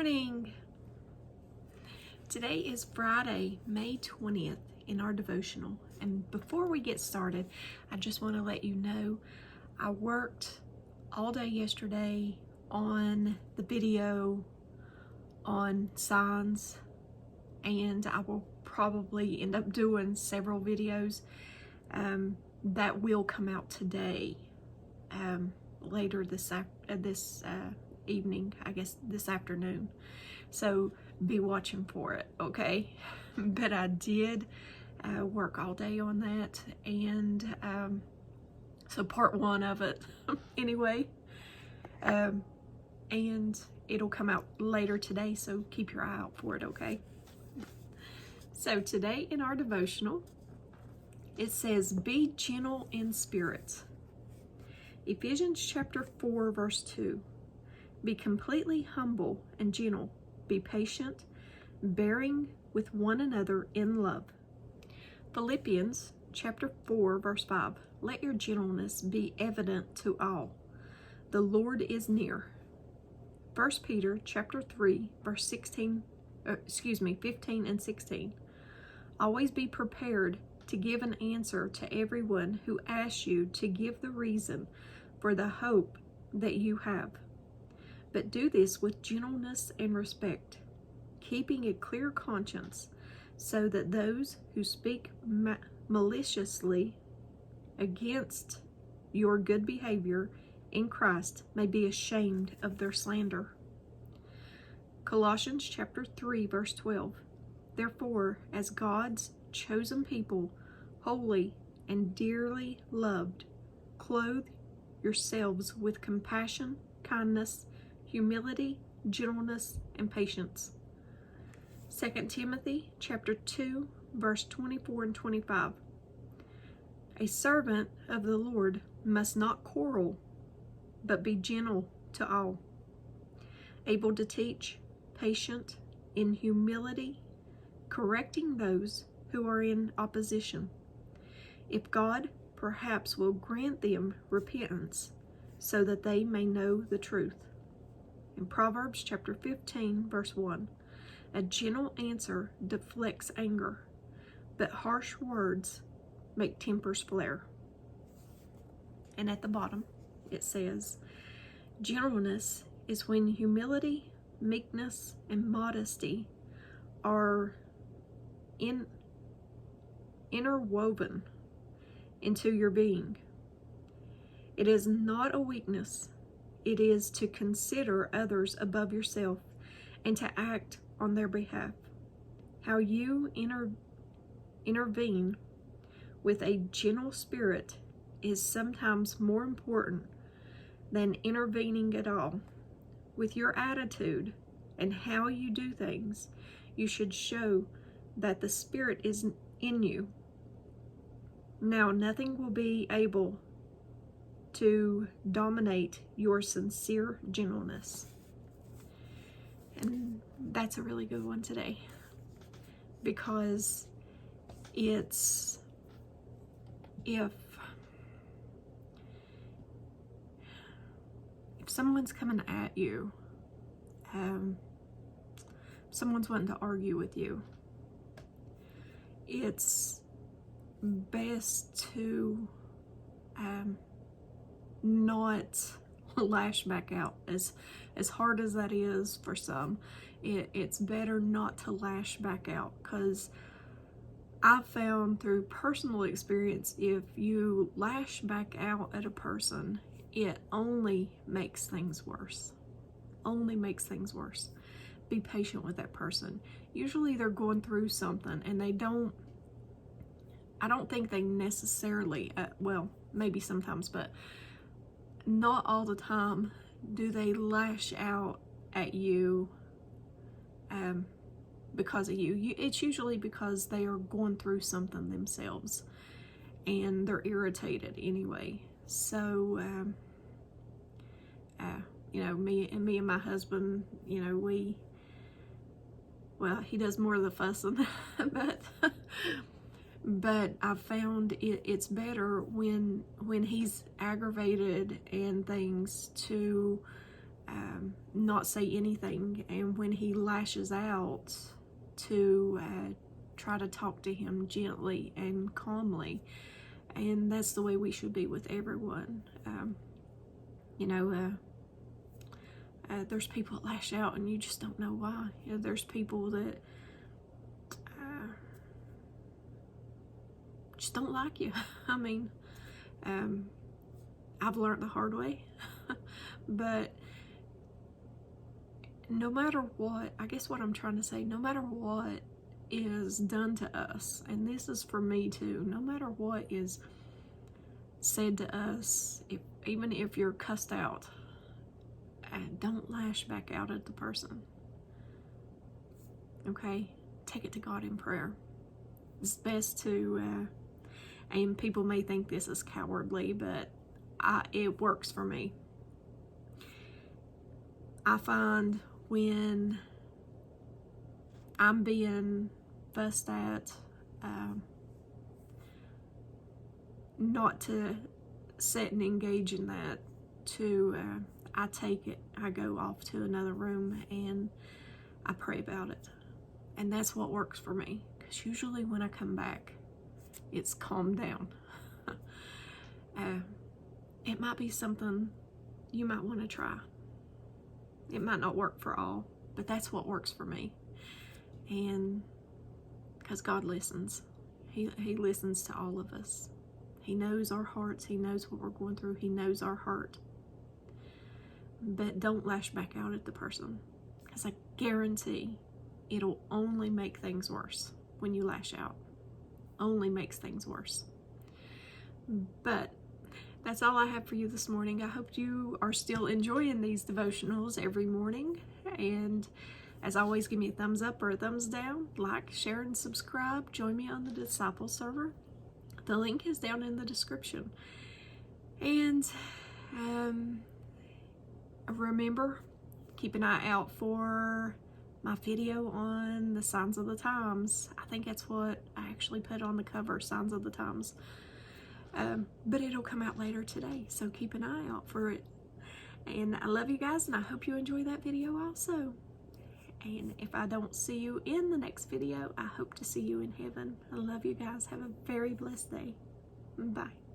morning. Today is Friday, May 20th in our devotional. And before we get started, I just want to let you know I worked all day yesterday on the video on signs, and I will probably end up doing several videos that will come out today, later this evening, I guess this afternoon. So be watching for it, okay? But I did work all day on that, and so part one of it anyway, and it'll come out later today, so keep your eye out for it, okay? So today in our devotional, it says, be gentle in spirit. Ephesians chapter 4, verse 2. Be completely humble and gentle. Be patient, bearing with one another in love. Philippians chapter 4, verse 5. Let your gentleness be evident to all. The Lord is near. 1 Peter chapter 3, verse 15 and 16. Always be prepared to give an answer to everyone who asks you to give the reason for the hope that you have. But do this with gentleness and respect, keeping a clear conscience, so that those who speak maliciously against your good behavior in Christ may be ashamed of their slander. Colossians chapter 3, verse 12. Therefore, as God's chosen people, holy and dearly loved, clothe yourselves with compassion, kindness, humility, gentleness, and patience. 2 Timothy chapter 2, verse 24 and 25. A servant of the Lord must not quarrel, but be gentle to all, able to teach, patient, in humility, correcting those who are in opposition, if God perhaps will grant them repentance, so that they may know the truth. In Proverbs chapter 15, verse 1, a gentle answer deflects anger, but harsh words make tempers flare. And at the bottom, it says, gentleness is when humility, meekness, and modesty are interwoven into your being. It is not a weakness. It is to consider others above yourself and to act on their behalf. How you intervene with a gentle spirit is sometimes more important than intervening at all. With your attitude and how you do things, you should show that the Spirit is in you. Now, nothing will be able to dominate your sincere gentleness. And that's a really good one today, because it's, if someone's coming at you, someone's wanting to argue with you, it's best to not lash back out. As hard as that is for some, it's better not to lash back out, because I've found through personal experience, if you lash back out at a person, it only makes things worse. Only makes things worse. Be patient with that person. Usually they're going through something, and I don't think they necessarily, well, maybe sometimes, but not all the time do they lash out at you because of you. It's usually because they are going through something themselves, and they're irritated anyway. So, me and my husband, he does more of the fussing, but I've found it's better when he's aggravated and things to not say anything, and when he lashes out, to try to talk to him gently and calmly. And that's the way we should be with everyone. There's people that lash out and you just don't know why. There's people that just don't like you. I mean, I've learned the hard way. But no matter what, I guess what I'm trying to say, no matter what is done to us, and this is for me too, no matter what is said to us, even if you're cussed out, don't lash back out at the person. Okay? Take it to God in prayer. It's best to, and people may think this is cowardly, but it works for me. I find when I'm being fussed at, not to sit and engage in that, I take it, I go off to another room and I pray about it. And that's what works for me, because usually when I come back, it's calmed down. It might be something you might want to try. It might not work for all, but that's what works for me. And because God listens. He listens to all of us. He knows our hearts. He knows what we're going through. He knows our heart. But don't lash back out at the person, because I guarantee it'll only make things worse when you lash out. Only makes things worse. But that's all I have for you this morning. I hope you are still enjoying these devotionals every morning. And as always, give me a thumbs up or a thumbs down. Like, share, and subscribe. Join me on the Disciple server. The link is down in the description. And remember, keep an eye out for my video on the signs of the times. I think that's what I actually put on the cover, signs of the times. But it'll come out later today, so keep an eye out for it. And I love you guys, and I hope you enjoy that video also. And if I don't see you in the next video, I hope to see you in heaven. I love you guys. Have a very blessed day. Bye.